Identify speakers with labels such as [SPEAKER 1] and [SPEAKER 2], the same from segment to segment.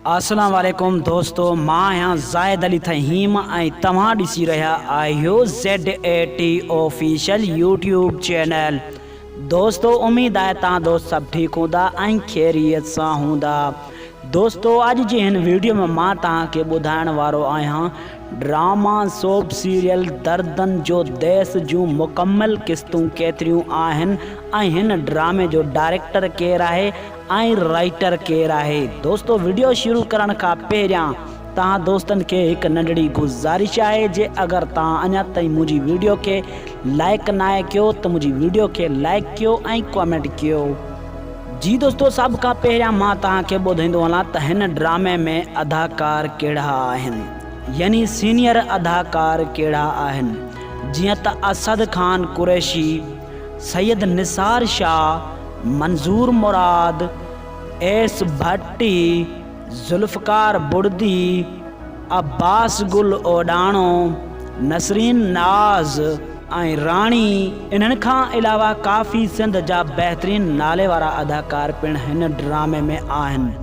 [SPEAKER 1] अस्सलाम वालेकुम दोस्तों, मां आहियां ज़ाहिद अली थहीम ऐं तव्हां ॾिसी रहिया आहियो ZAT ऑफिशियल यूट्यूब चैनल। दोस्तों उम्मीद आहे तव्हां दोस्त सभु ठीकु हूंदा ऐं ख़ैरियत सां हूंदा। दोस्तों अॼु जी हिन वीडियो में मां तव्हांखे ॿुधाइण वारो आहियां ड्रामा सोप सीरियल दर्दन जो देस जूं मुकम्मल क़िस्तूं केतिरियूं आहिनि ऐं हिन ड्रामे जो डायरेक्टर केरु आहे ऐं राइटर केरु आहे। दोस्तों वीडियो शुरू करण खां पहिरियां तव्हां दोस्तनि खे हिकु नंढड़ी गुज़ारिश आहे जे अगरि तव्हां अञा ताईं मुंहिंजी वीडियो खे लाइक न कयो त मुंहिंजी वीडियो खे लाइक कयो ऐं कॉमेंट कयो। जी दोस्तों, सभ खां पहिरियां मां तव्हांखे ॿुधाईंदो हलां त हिन ड्रामे में अदाकार कहिड़ा आहिनि, यानी सीनियर अदाकार कहिड़ा आहिनि। जीअं त असद खान कुरैशी, सैयद निसार शाह, मंज़ूर मुराद, एस भट्टी, ज़ुल्फ़कार बुर्दी, अब्बास गुल ओडाणो, नसरीन नाज़ ऐं राणी। इन्हनि खां अलावा काफ़ी सिंध जा बहितरीन नाले वारा अदाकार पिणु हिन ड्रामे में आहिनि।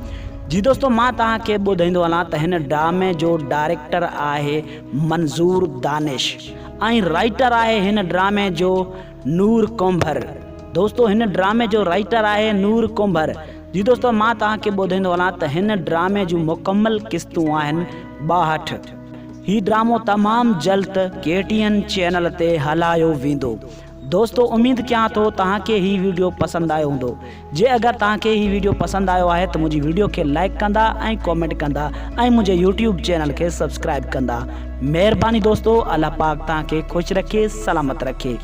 [SPEAKER 1] जी दोस्तों, मां तव्हांखे ॿुधाईंदो हलां त हिन ड्रामे जो डायरेक्टर आहे मंज़ूर दानिश ऐं राइटर आहे हिन ड्रामे जो नूर कुंभर। दोस्तों हिन ड्रामे जो राइटर आहे नूर कुंभर। जी दोस्तों, मां तव्हांखे ॿुधाईंदो हलां त हिन ड्रामे जूं मुकम्मल क़िस्तूं आहिनि 62। हीउ ड्रामो तमामु जल्द KTN चैनल ते हलायो वेंदो। दोस्तों उम्मीद कयां थो तव्हांखे हीउ वीडियो पसंदि आयो हूंदो। जे अगरि तव्हांखे हीउ वीडियो पसंदि आयो आहे त मुंहिंजी वीडियो खे लाइक कंदा ऐं कॉमेंट कंदा ऐं मुंहिंजे यूट्यूब चैनल खे सब्सक्राइब कंदा। महिरबानी दोस्तों, अल्लाह पाक तव्हांखे ख़ुशि रखे, सलामत रखे।